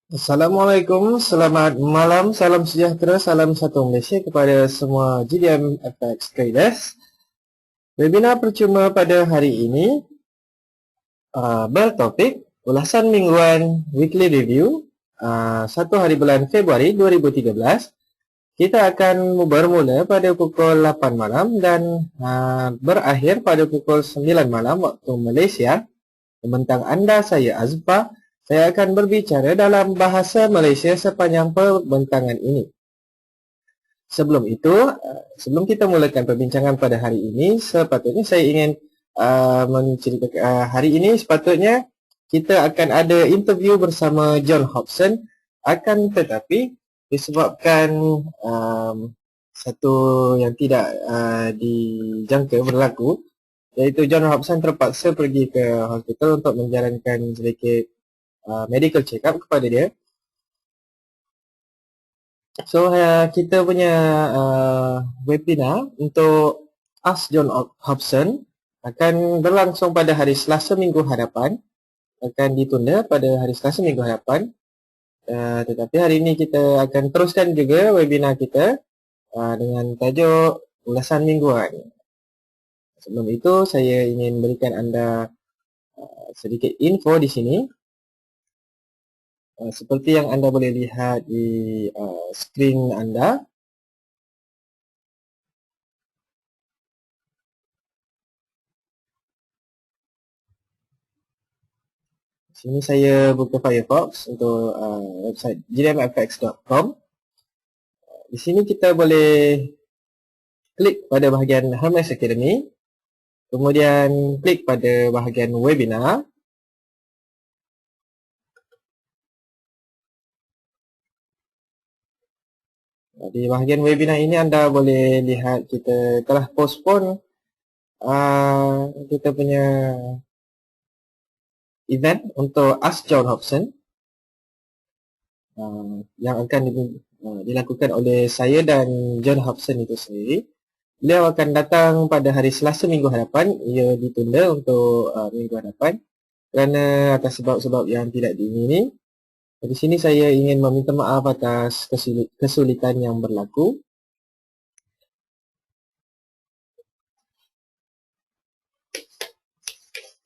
Assalamualaikum, selamat malam, salam sejahtera, salam satu Malaysia kepada semua GDM FX Traders. Webinar percuma pada hari ini bertopik ulasan mingguan weekly review 1 hari bulan Februari 2013. Kita akan bermula pada pukul 8 malam dan berakhir pada pukul 9 malam waktu Malaysia. Membentang anda, saya Azfar. Saya akan berbicara dalam bahasa Malaysia sepanjang perbentangan ini. Sebelum itu, sebelum kita mulakan perbincangan pada hari ini, sepatutnya saya ingin menceritakan hari ini sepatutnya kita akan ada interview bersama John Hobson. Akan tetapi disebabkan satu yang tidak dijangka berlaku, iaitu John Hobson terpaksa pergi ke hospital untuk menjalankan sedikit medical check-up kepada dia. So, kita punya webinar untuk Ask John Hobson akan berlangsung pada hari Selasa minggu hadapan. Akan ditunda pada hari Selasa minggu hadapan. Tetapi hari ini kita akan teruskan juga webinar kita dengan tajuk ulasan mingguan. Sebelum itu, saya ingin berikan anda sedikit info di sini. Seperti yang anda boleh lihat di skrin anda, sini saya buka Firefox untuk website gdmfx.com. Di sini kita boleh klik pada bahagian Hermes Academy, kemudian klik pada bahagian webinar. Di bahagian webinar ini anda boleh lihat kita telah postpone kita punya event untuk Ask John Hobson yang akan dilakukan oleh saya dan John Hobson itu sendiri. Beliau akan datang pada hari Selasa minggu hadapan. Ia ditunda untuk minggu hadapan kerana atas sebab-sebab yang tidak diingini. Di sini saya ingin meminta maaf atas kesulitan yang berlaku.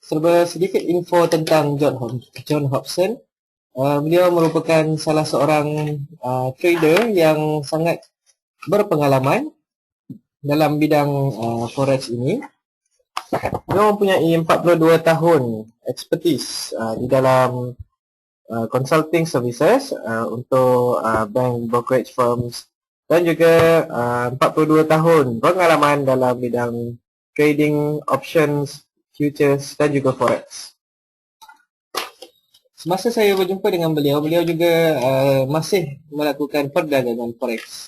Serba sedikit info tentang John Hobson. Beliau merupakan salah seorang trader yang sangat berpengalaman dalam bidang forex ini. Beliau mempunyai 42 tahun expertise di dalam consulting services untuk bank brokerage firms dan juga 42 tahun pengalaman dalam bidang trading options, futures dan juga forex. Semasa saya berjumpa dengan beliau, beliau juga masih melakukan perdagangan forex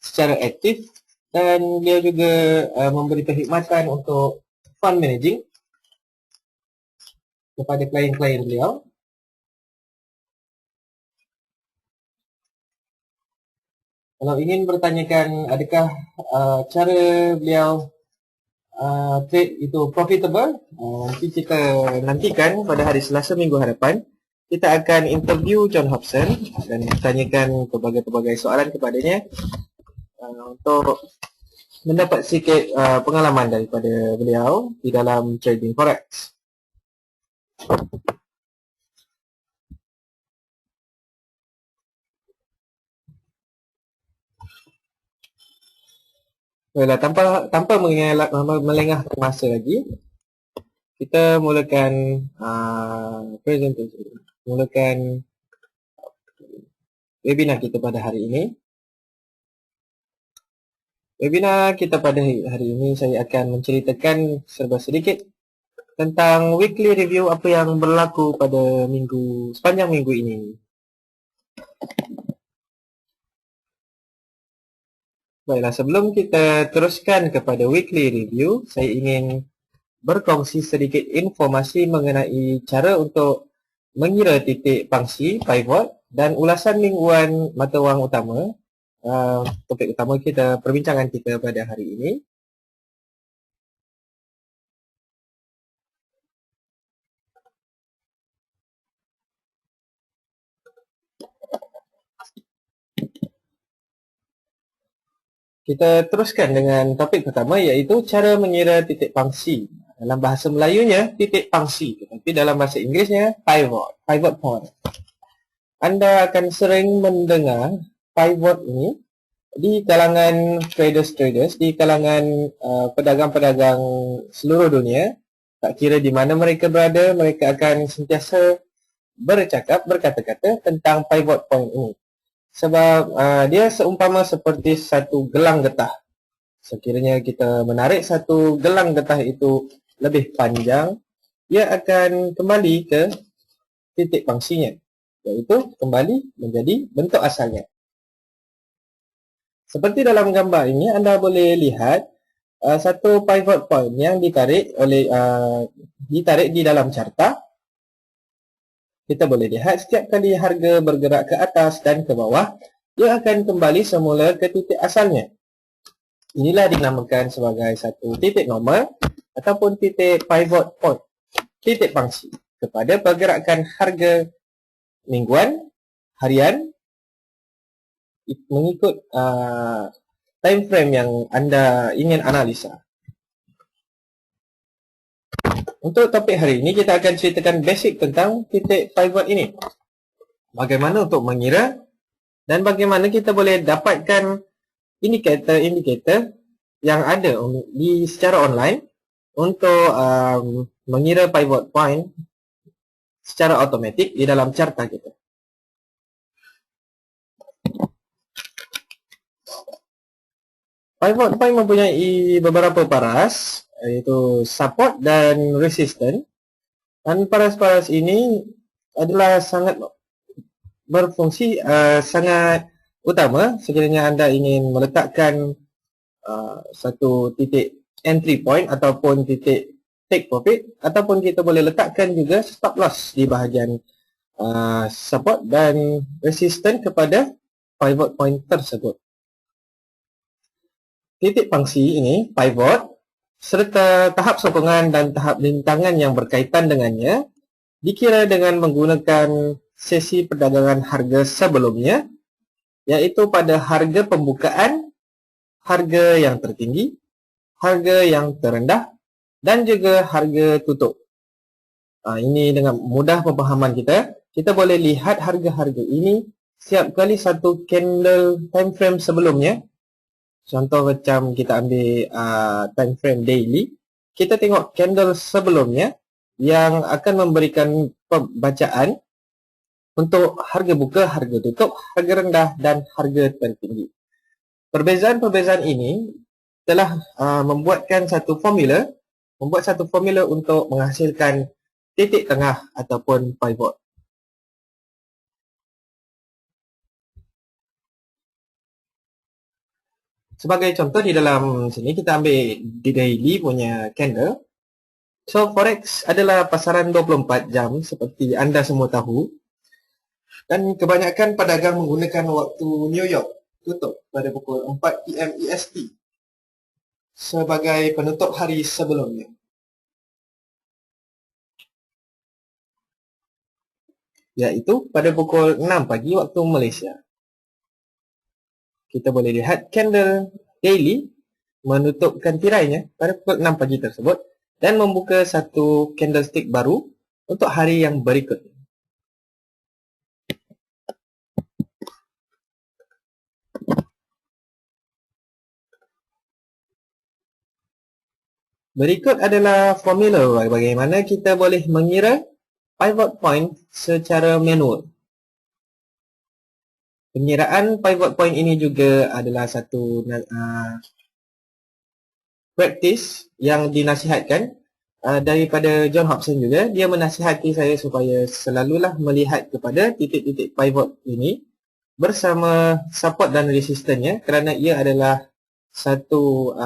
secara aktif dan beliau juga memberi perkhidmatan untuk fund managing kepada klien-klien beliau. Kalau ingin bertanyakan adakah cara beliau trade itu profitable, nanti kita nantikan pada hari Selasa minggu hadapan. Kita akan interview John Hobson dan tanyakan pelbagai-pelbagai soalan kepadanya untuk mendapat sedikit pengalaman daripada beliau di dalam trading forex. Baiklah, tanpa melengahkan masa lagi, kita mulakan presentation, mulakan webinar kita pada hari ini. Webinar kita pada hari ini saya akan menceritakan serba sedikit tentang weekly review apa yang berlaku pada sepanjang minggu ini. Baiklah, sebelum kita teruskan kepada weekly review, saya ingin berkongsi sedikit informasi mengenai cara untuk mengira titik pangsi, pivot dan ulasan mingguan mata wang utama. Topik utama kita, perbincangan kita pada hari ini. Kita teruskan dengan topik pertama, iaitu cara mengira titik pangsi. Dalam bahasa Melayunya titik pangsi, tetapi dalam bahasa Inggerisnya pivot point. Anda akan sering mendengar pivot ini di kalangan traders, di kalangan pedagang-pedagang seluruh dunia. Tak kira di mana mereka berada, mereka akan sentiasa berkata-kata tentang pivot point ini. Sebab dia seumpama seperti satu gelang getah. Sekiranya kita menarik satu gelang getah itu lebih panjang, dia akan kembali ke titik pangsinya, iaitu kembali menjadi bentuk asalnya. Seperti dalam gambar ini, anda boleh lihat satu pivot point yang ditarik di dalam carta. Kita boleh lihat setiap kali harga bergerak ke atas dan ke bawah, dia akan kembali semula ke titik asalnya. Inilah dinamakan sebagai satu titik normal ataupun titik pivot point, titik pangsi kepada pergerakan harga mingguan, harian, mengikut time frame yang anda ingin analisa. Untuk topik hari ini, kita akan ceritakan basic tentang titik pivot ini. Bagaimana untuk mengira dan bagaimana kita boleh dapatkan indikator-indikator yang ada secara online untuk mengira pivot point secara automatik di dalam carta kita. Pivot point mempunyai beberapa paras, iaitu support dan resistance. Dan paras-paras ini adalah sangat berfungsi sangat utama sekiranya anda ingin meletakkan satu titik entry point ataupun titik take profit, ataupun kita boleh letakkan juga stop loss di bahagian support dan resistance kepada pivot point tersebut. Titik pangsi ini, pivot, serta tahap sokongan dan tahap rintangan yang berkaitan dengannya dikira dengan menggunakan sesi perdagangan harga sebelumnya, iaitu pada harga pembukaan, harga yang tertinggi, harga yang terendah, dan juga harga tutup. Ini dengan mudah pemahaman kita boleh lihat harga-harga ini setiap kali satu candle time frame sebelumnya. Contoh macam kita ambil time frame daily, kita tengok candle sebelumnya yang akan memberikan pembacaan untuk harga buka, harga tutup, harga rendah dan harga tertinggi. Perbezaan-perbezaan ini telah membuat satu formula untuk menghasilkan titik tengah ataupun pivot. Sebagai contoh di dalam sini kita ambil di daily punya candle. So forex adalah pasaran 24 jam seperti anda semua tahu. Dan kebanyakan pedagang menggunakan waktu New York tutup pada pukul 4 PM EST sebagai penutup hari sebelumnya. Iaitu pada pukul 6 pagi waktu Malaysia. Kita boleh lihat candle daily menutupkan tirainya pada pukul 6 pagi tersebut dan membuka satu candlestick baru untuk hari yang berikutnya. Berikut adalah formula bagaimana kita boleh mengira pivot point secara manual. Pengiraan pivot point ini juga adalah satu praktis yang dinasihatkan daripada John Hobson juga. Dia menasihati saya supaya selalulah melihat kepada titik-titik pivot ini bersama support dan resistannya, kerana ia adalah satu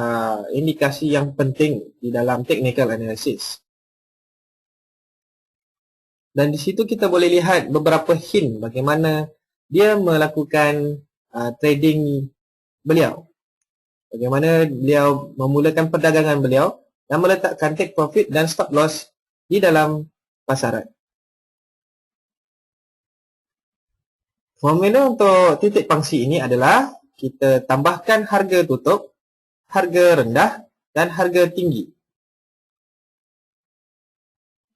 indikasi yang penting di dalam technical analysis. Dan di situ kita boleh lihat beberapa hint bagaimana dia melakukan trading beliau. Bagaimana beliau memulakan perdagangan beliau dan meletakkan take profit dan stop loss di dalam pasaran. Formula untuk titik pangsi ini adalah kita tambahkan harga tutup, harga rendah, dan harga tinggi.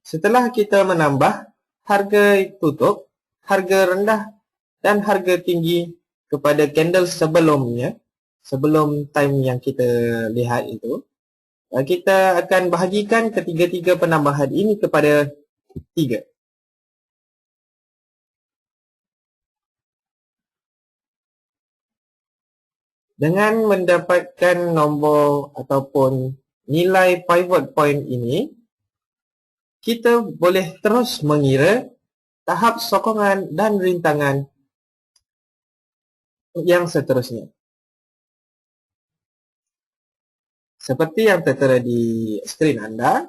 Setelah kita menambah harga tutup, harga rendah, dan harga tinggi kepada candle sebelumnya, sebelum time yang kita lihat itu, kita akan bahagikan ketiga-tiga penambahan ini kepada 3. Dengan mendapatkan nombor ataupun nilai pivot point ini, kita boleh terus mengira tahap sokongan dan rintangan yang seterusnya. Seperti yang tertera di skrin anda,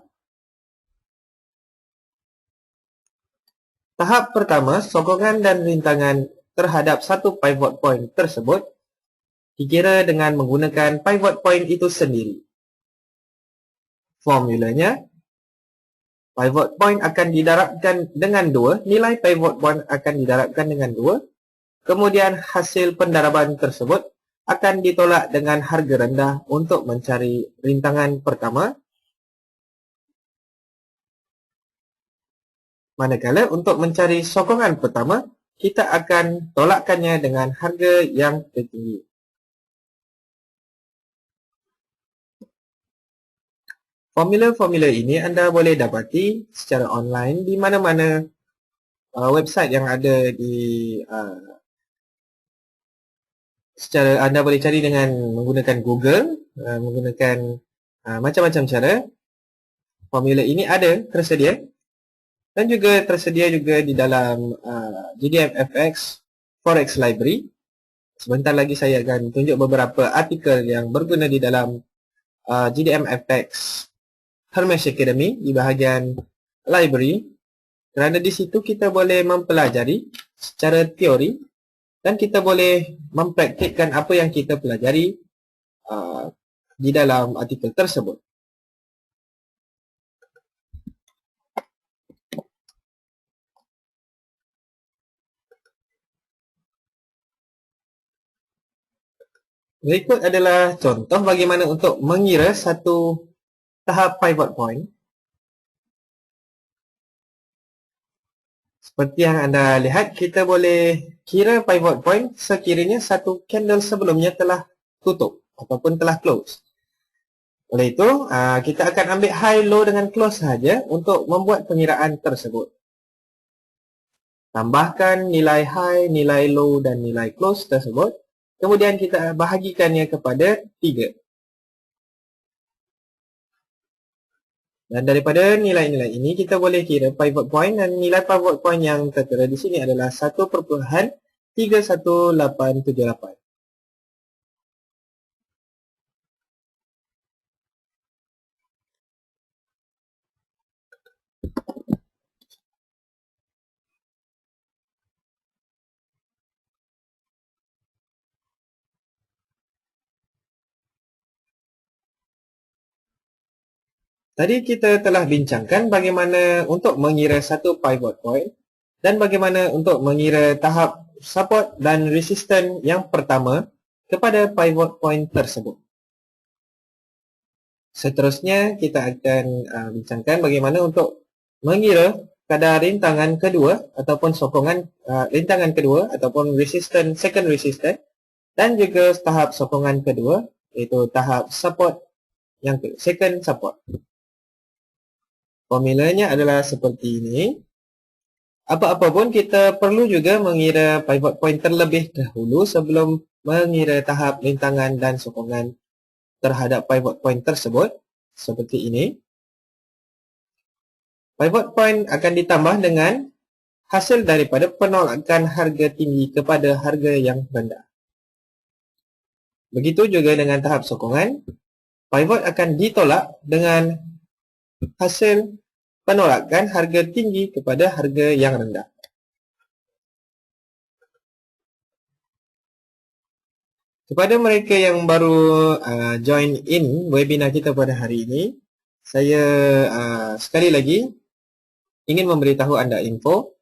tahap pertama, sokongan dan rintangan terhadap satu pivot point tersebut dikira dengan menggunakan pivot point itu sendiri. Formulanya, pivot point akan didarabkan dengan 2, nilai pivot point akan didarabkan dengan 2, kemudian hasil pendaraban tersebut akan ditolak dengan harga rendah untuk mencari rintangan pertama. Manakala untuk mencari sokongan pertama, kita akan tolakkannya dengan harga yang tertinggi. Formula-formula ini anda boleh dapati secara online di mana-mana website yang ada di secara anda boleh cari dengan menggunakan Google, menggunakan macam-macam cara. Formula ini ada tersedia dan juga tersedia juga di dalam GDMFX Forex Library. Sebentar lagi saya akan tunjuk beberapa artikel yang berguna di dalam GDMFX Hermes Academy di bahagian library, kerana di situ kita boleh mempelajari secara teori dan kita boleh mempraktikkan apa yang kita pelajari di dalam artikel tersebut. Berikut adalah contoh bagaimana untuk mengira satu tahap pivot point. Seperti yang anda lihat, kita boleh kira pivot point sekiranya satu candle sebelumnya telah tutup ataupun telah close. Oleh itu, kita akan ambil high, low dengan close sahaja untuk membuat pengiraan tersebut. Tambahkan nilai high, nilai low dan nilai close tersebut. Kemudian kita bahagikannya kepada 3. Dan daripada nilai-nilai ini, kita boleh kira pivot point, dan nilai pivot point yang tertera di sini adalah 1.31878. Tadi kita telah bincangkan bagaimana untuk mengira satu pivot point dan bagaimana untuk mengira tahap support dan resistance yang pertama kepada pivot point tersebut. Seterusnya kita akan bincangkan bagaimana untuk mengira kadar rintangan kedua ataupun sokongan rintangan kedua ataupun resistance, second resistance, dan juga tahap sokongan kedua iaitu tahap support yang second support. Formulanya adalah seperti ini. Apa-apa pun kita perlu juga mengira pivot point terlebih dahulu sebelum mengira tahap rintangan dan sokongan terhadap pivot point tersebut. Seperti ini. Pivot point akan ditambah dengan hasil daripada penolakan harga tinggi kepada harga yang rendah. Begitu juga dengan tahap sokongan. Pivot akan ditolak dengan hasil penolakan harga tinggi kepada harga yang rendah. Kepada mereka yang baru join in webinar kita pada hari ini, saya sekali lagi ingin memberitahu anda info.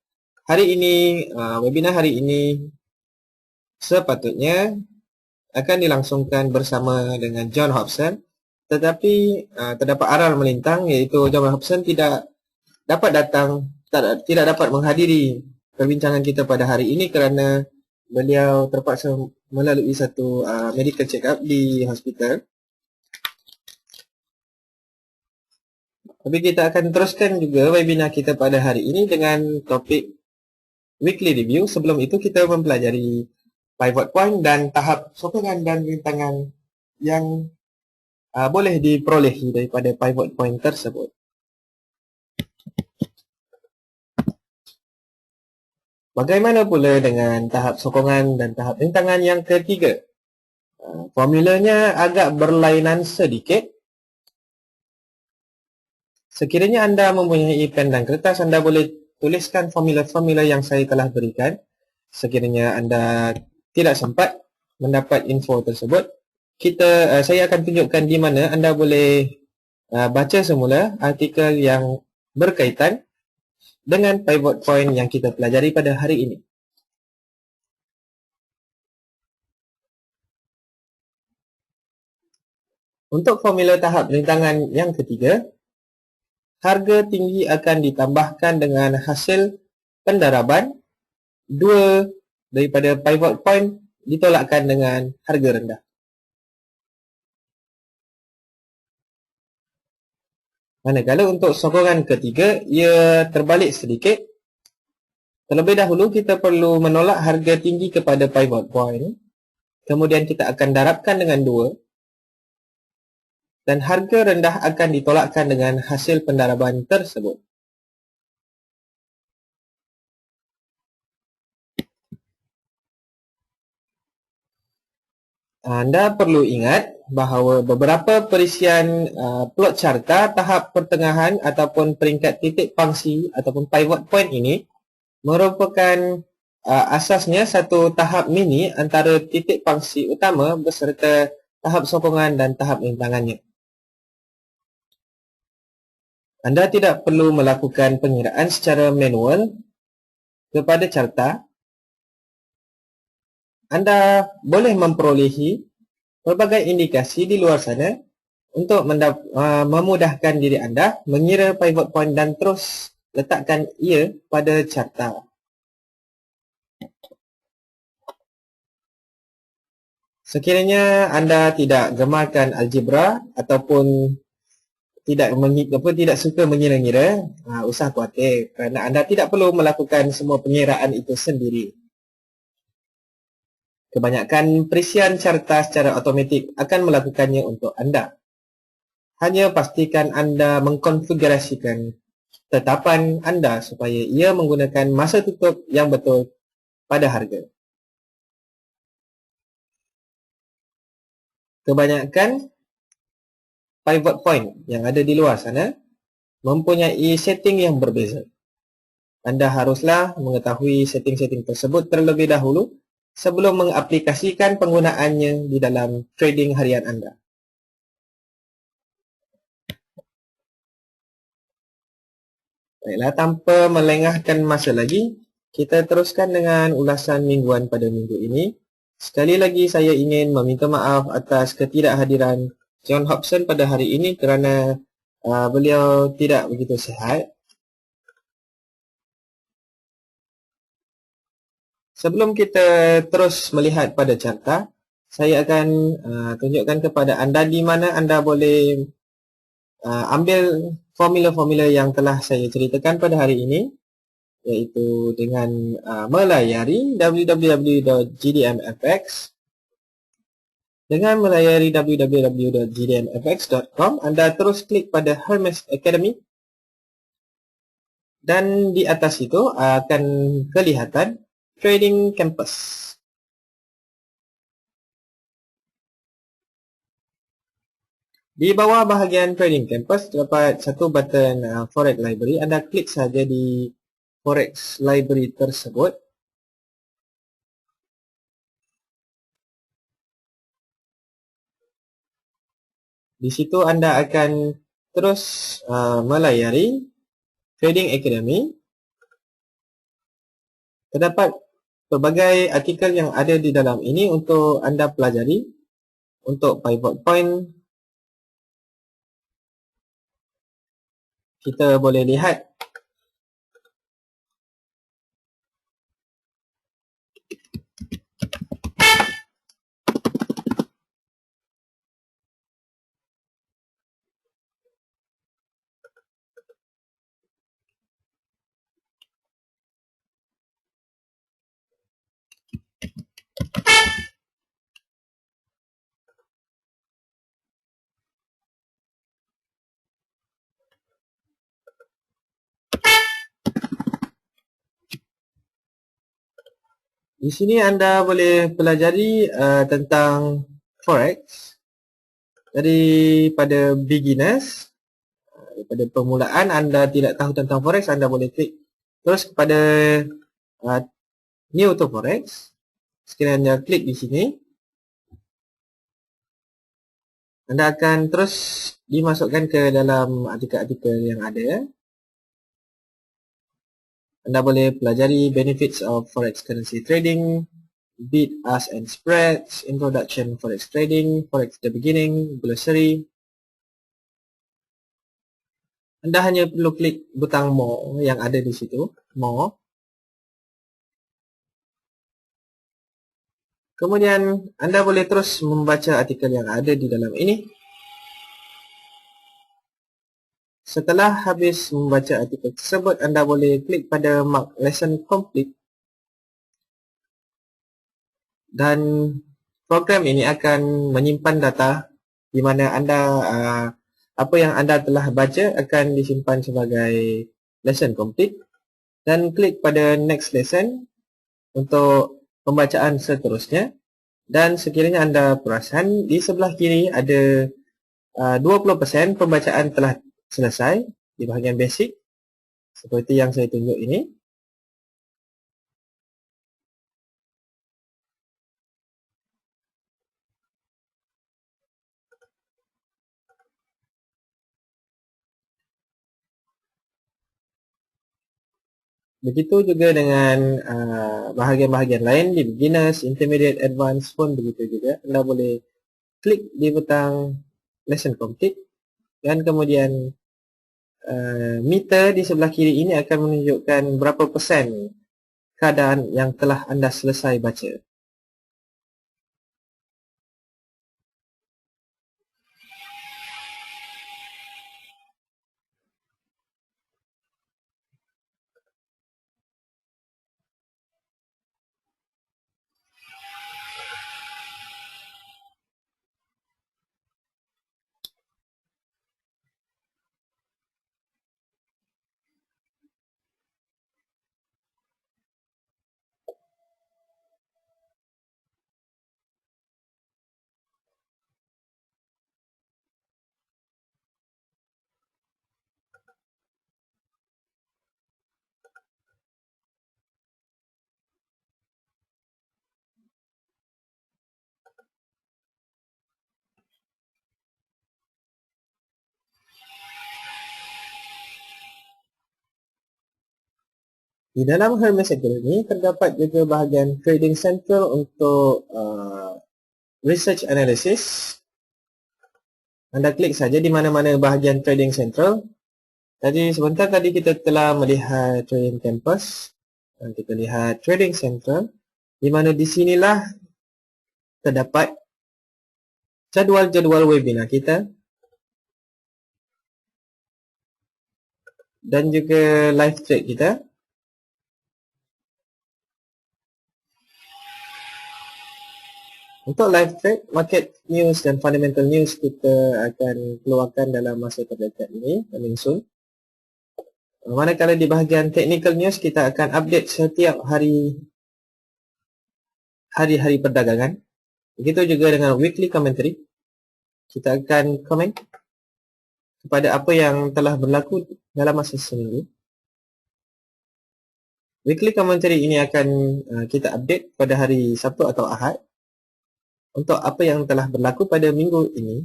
Hari ini, webinar hari ini sepatutnya akan dilangsungkan bersama dengan John Hobson, tetapi terdapat aral melintang, iaitu John Hobson tidak tidak dapat menghadiri perbincangan kita pada hari ini kerana beliau terpaksa melalui satu medical check-up di hospital. Tapi kita akan teruskan juga webinar kita pada hari ini dengan topik weekly review. Sebelum itu kita mempelajari pivot point dan tahap sokongan dan rintangan yang boleh diperolehi daripada pivot point tersebut. Bagaimana pula dengan tahap sokongan dan tahap rintangan yang ketiga? Formulanya agak berlainan sedikit. Sekiranya anda mempunyai pen dan kertas, anda boleh tuliskan formula-formula yang saya telah berikan. Sekiranya anda tidak sempat mendapat info tersebut, saya akan tunjukkan di mana anda boleh baca semula artikel yang berkaitan dengan pivot point yang kita pelajari pada hari ini. Untuk formula tahap rintangan yang ketiga, harga tinggi akan ditambahkan dengan hasil pendaraban 2 daripada pivot point ditolakkan dengan harga rendah. Manakala untuk sokongan ketiga, ia terbalik sedikit. Terlebih dahulu kita perlu menolak harga tinggi kepada pivot point. Kemudian kita akan darabkan dengan 2. Dan harga rendah akan ditolakkan dengan hasil pendaraban tersebut. Anda perlu ingat bahawa beberapa perisian plot carta tahap pertengahan ataupun peringkat titik pangsi ataupun pivot point ini merupakan asasnya satu tahap mini antara titik pangsi utama beserta tahap sokongan dan tahap rintangannya. Anda tidak perlu melakukan pengiraan secara manual kepada carta. Anda boleh memperolehi pelbagai indikasi di luar sana untuk memudahkan diri anda mengira pivot point dan terus letakkan ia pada carta. Sekiranya anda tidak gemarkan algebra ataupun tidak suka mengira-ngira, usah khawatir kerana anda tidak perlu melakukan semua pengiraan itu sendiri. Kebanyakan perisian carta secara automatik akan melakukannya untuk anda. Hanya pastikan anda mengkonfigurasikan tetapan anda supaya ia menggunakan masa tutup yang betul pada harga. Kebanyakan pivot point yang ada di luar sana mempunyai setting yang berbeza. Anda haruslah mengetahui setting-setting tersebut terlebih dahulu sebelum mengaplikasikan penggunaannya di dalam trading harian anda. Baiklah, tanpa melengahkan masa lagi, kita teruskan dengan ulasan mingguan pada minggu ini. Sekali lagi saya ingin meminta maaf atas ketidakhadiran John Hobson pada hari ini kerana beliau tidak begitu sihat. Sebelum kita terus melihat pada carta, saya akan tunjukkan kepada anda di mana anda boleh ambil formula-formula yang telah saya ceritakan pada hari ini, iaitu dengan melayari www.gdmfx. Dengan melayari www.gdmfx.com, anda terus klik pada Hermes Academy dan di atas itu akan kelihatan Trading Campus. Di bawah bahagian Trading Campus terdapat satu button Forex Library. Anda klik saja di Forex Library tersebut. Di situ anda akan terus melayari Trading Academy. Terdapat pelbagai artikel yang ada di dalam ini untuk anda pelajari. Untuk pivot point, kita boleh lihat di sini anda boleh pelajari tentang forex daripada beginners. Daripada permulaan anda tidak tahu tentang forex, anda boleh klik terus kepada new to forex. Sekiranya anda klik di sini, anda akan terus dimasukkan ke dalam artikel-artikel yang ada. Anda boleh pelajari benefits of forex currency trading, bid, ask and spreads, introduction forex trading, forex the beginning, glossary. Anda hanya perlu klik butang more yang ada di situ, more. Kemudian anda boleh terus membaca artikel yang ada di dalam ini. Setelah habis membaca artikel tersebut, anda boleh klik pada mark lesson complete. Dan program ini akan menyimpan data di mana anda apa yang anda telah baca akan disimpan sebagai lesson complete. Dan klik pada next lesson untuk pembacaan seterusnya. Dan sekiranya anda perasan, di sebelah kiri ada 20% pembacaan telah selesai di bahagian basic seperti yang saya tunjuk ini. Begitu juga dengan bahagian-bahagian lain di beginners, intermediate, advanced pun begitu juga. Anda boleh klik di butang lesson complete dan kemudian meter di sebelah kiri ini akan menunjukkan berapa persen keadaan yang telah anda selesai baca. Di dalam Hermes Academy terdapat juga bahagian Trading Central untuk Research Analysis. Anda klik saja di mana-mana bahagian Trading Central. Tadi sebentar tadi kita telah melihat Trading Campus. Dan kita lihat Trading Central, di mana di sinilah terdapat jadual-jadual webinar kita dan juga live trade kita. Untuk live trade, market news dan fundamental news kita akan keluarkan dalam masa terdekat ini, coming soon. Manakala di bahagian technical news, kita akan update setiap hari-hari perdagangan. Begitu juga dengan weekly commentary. Kita akan komen kepada apa yang telah berlaku dalam masa seminggu. Weekly commentary ini akan kita update pada hari Sabtu atau Ahad untuk apa yang telah berlaku pada minggu ini,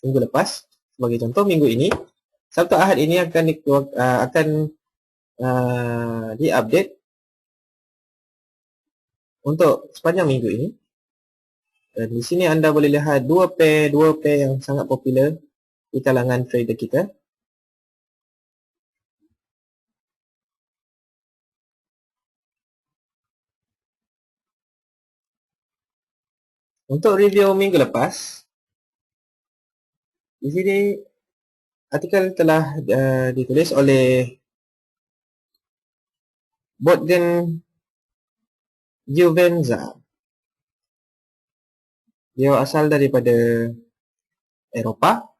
minggu lepas. Sebagai contoh, minggu ini, Sabtu Ahad ini akan diupdate untuk sepanjang minggu ini. Dan di sini anda boleh lihat dua pair yang sangat popular di kalangan trader kita. Untuk review minggu lepas, di sini artikel telah ditulis oleh Bogdan Juvenza. Dia asal daripada Eropah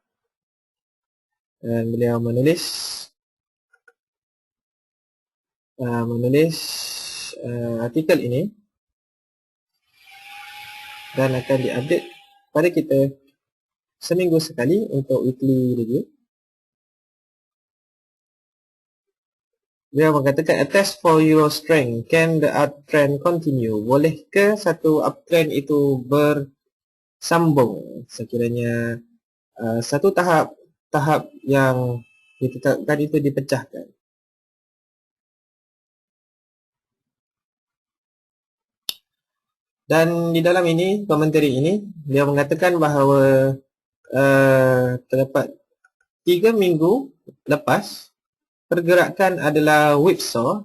dan beliau menulis artikel ini dan akan diupdate pada kita seminggu sekali untuk weekly review. Dia mengatakan, a test for your strength. Can the uptrend continue? Bolehkah satu uptrend itu bersambung sekiranya satu tahap yang ditetapkan itu dipecahkan? Dan di dalam ini, komentari ini, dia mengatakan bahawa terdapat 3 minggu lepas pergerakan adalah whipsaw,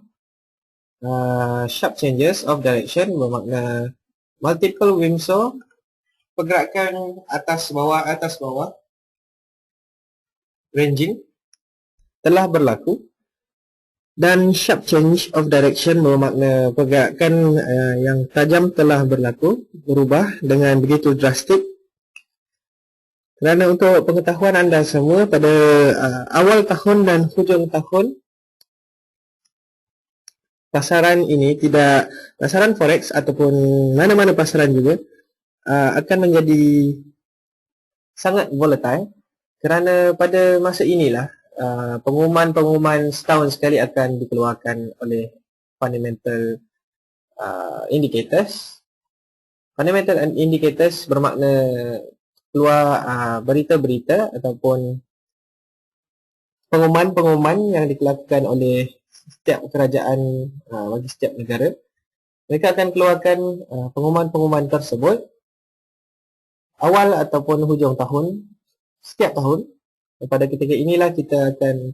sharp changes of direction, bermakna multiple whipsaw, pergerakan atas bawah, ranging telah berlaku, dan sharp change of direction bermakna pergerakan yang tajam telah berlaku, berubah dengan begitu drastik. Kerana untuk pengetahuan anda semua, pada awal tahun dan hujung tahun, pasaran forex ataupun mana-mana pasaran juga akan menjadi sangat volatile, kerana pada masa inilah pengumuman setahun sekali akan dikeluarkan oleh fundamental indicators. Fundamental indicators bermakna keluar berita-berita ataupun pengumuman yang dikeluarkan oleh setiap kerajaan bagi setiap negara. Mereka akan keluarkan pengumuman tersebut awal ataupun hujung tahun setiap tahun. Pada ketika inilah kita akan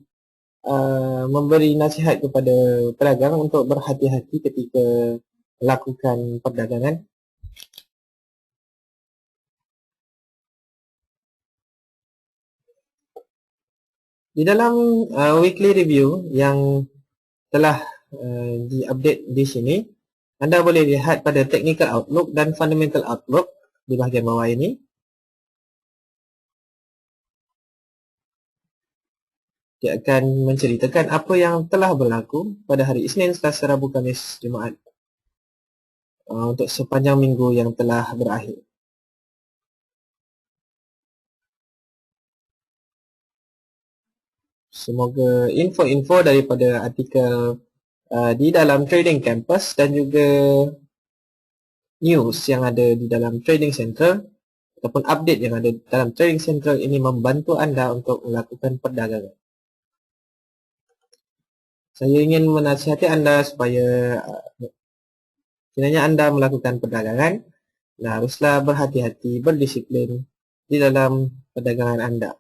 memberi nasihat kepada pedagang untuk berhati-hati ketika melakukan perdagangan. Di dalam weekly review yang telah diupdate di sini, anda boleh lihat pada technical outlook dan fundamental outlook di bahagian bawah ini. Dia akan menceritakan apa yang telah berlaku pada hari Isnin, Selasa, Rabu, Khamis, Jumaat untuk sepanjang minggu yang telah berakhir. Semoga info-info daripada artikel di dalam Trading Campus dan juga news yang ada di dalam Trading Central ataupun update yang ada dalam Trading Central ini membantu anda untuk melakukan perdagangan. Saya ingin menasihati anda supaya kiranya anda melakukan perdagangan, haruslah berhati-hati, berdisiplin di dalam perdagangan anda.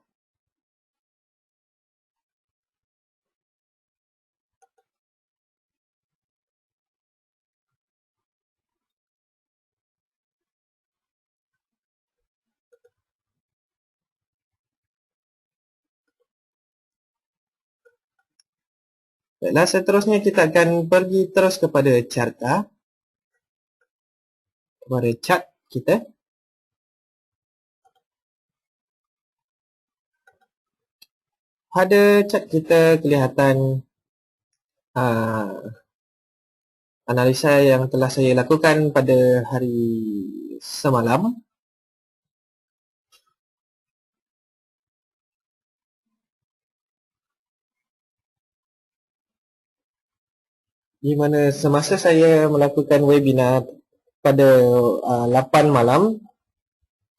Baiklah, seterusnya kita akan pergi terus kepada chart kita. Pada chart kita kelihatan analisa yang telah saya lakukan pada hari semalam. Di mana semasa saya melakukan webinar pada 8 malam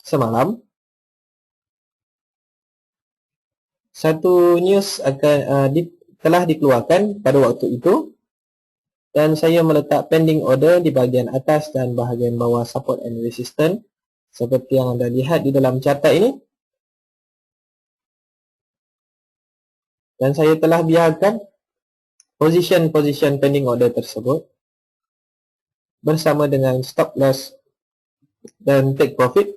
semalam, satu news telah dikeluarkan pada waktu itu, Dan saya meletak pending order di bahagian atas dan bahagian bawah support and resistance seperti yang anda lihat di dalam carta ini. Dan saya telah biarkan position pending order tersebut bersama dengan stop loss dan take profit.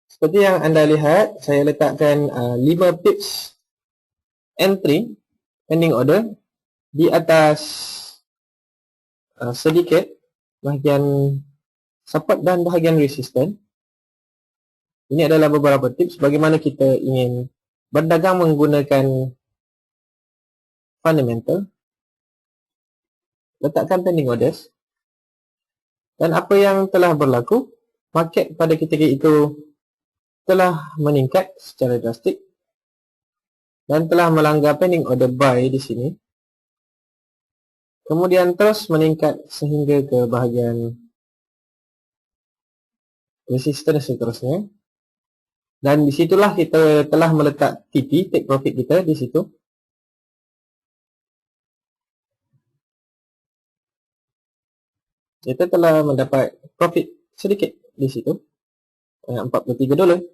Seperti yang anda lihat, saya letakkan 5 pips entry pending order di atas sedikit bahagian support dan bahagian resistance. Ini adalah beberapa tips bagaimana kita ingin berdagang menggunakan fundamental. Letakkan pending orders. Dan apa yang telah berlaku, market pada ketika itu telah meningkat secara drastik dan telah melanggar pending order buy di sini. Kemudian terus meningkat sehingga ke bahagian resistance seterusnya. Dan disitulah kita telah meletak TP, take profit kita di situ. Kita telah mendapat profit sedikit di situ, $43.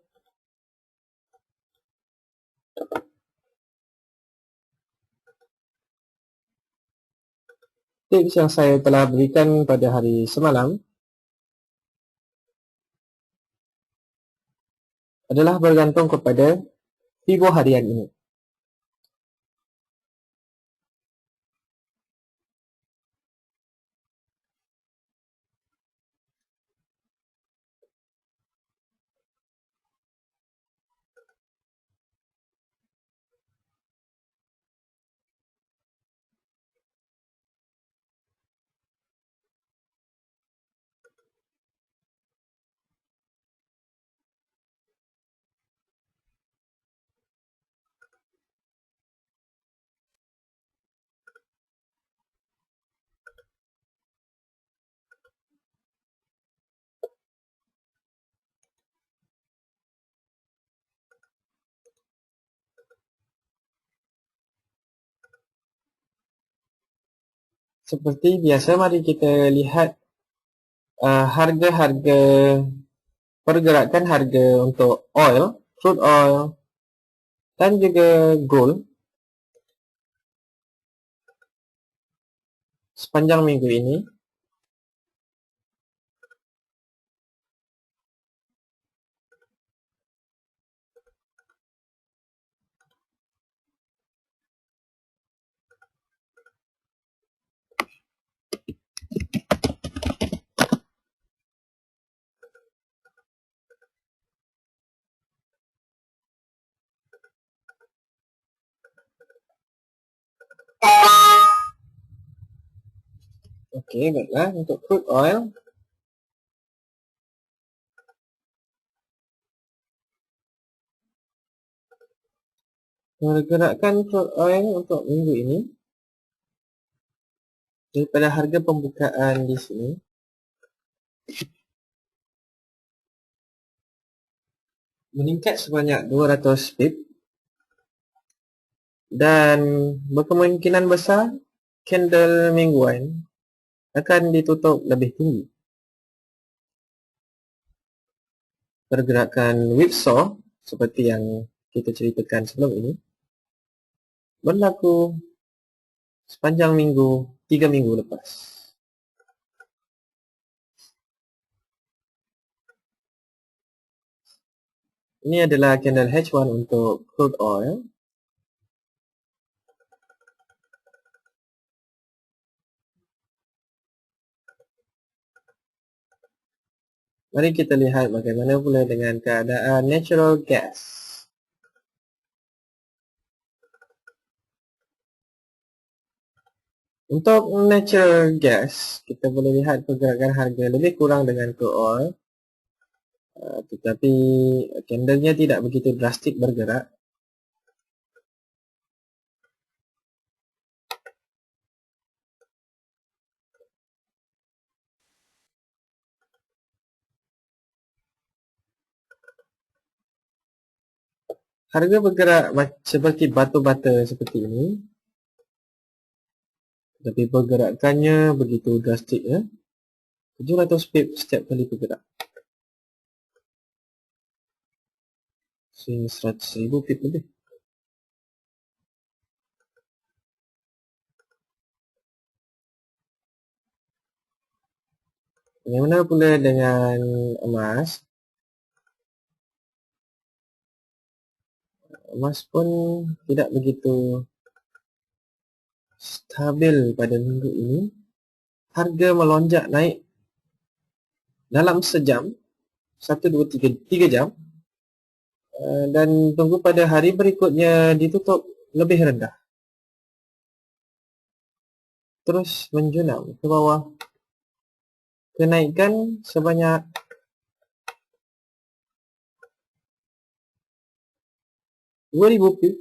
Tips yang saya telah berikan pada hari semalam adalah bergantung kepada Fibo harian ini. Seperti biasa, mari kita lihat harga-harga pergerakan harga untuk oil, crude oil dan juga gold sepanjang minggu ini. Okey, baiklah, untuk crude oil pergerakan crude oil untuk minggu ini daripada harga pembukaan di sini meningkat sebanyak 200 pip dan berkemungkinan besar candle mingguan akan ditutup lebih tinggi. Pergerakan whipsaw seperti yang kita ceritakan sebelum ini berlaku sepanjang minggu 3 minggu lepas. Ini adalah candle H1 untuk crude oil. Mari kita lihat bagaimana pula dengan keadaan natural gas. Untuk natural gas, kita boleh lihat pergerakan harga lebih kurang dengan crude oil. Tetapi candlenya tidak begitu drastik bergerak. Harga bergerak seperti batu bata seperti ini. Tapi pergerakannya begitu drastik ya. 700 pip setiap kali bergerak. Sehingga 100,000 pip lebih. Bagaimana pula dengan emas? Emas pun tidak begitu stabil pada minggu ini. Harga melonjak naik dalam sejam, 1, 2, 3 jam, dan tunggu pada hari berikutnya ditutup lebih rendah. Terus menjunam ke bawah. Kenaikan sebanyak 2,000 pip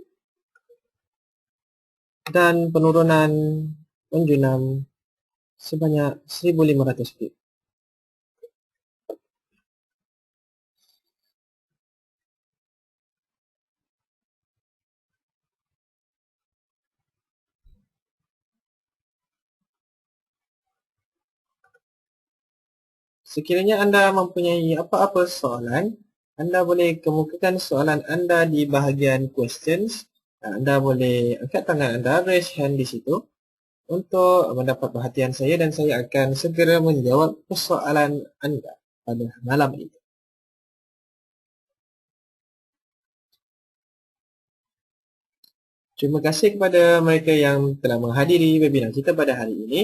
dan penurunan menjunam sebanyak 1,500 pip. Sekiranya anda mempunyai apa-apa soalan, anda boleh kemukakan soalan anda di bahagian questions. Anda boleh angkat tangan anda, raise hand di situ untuk mendapat perhatian saya dan saya akan segera menjawab persoalan anda pada malam ini. Terima kasih kepada mereka yang telah menghadiri webinar kita pada hari ini.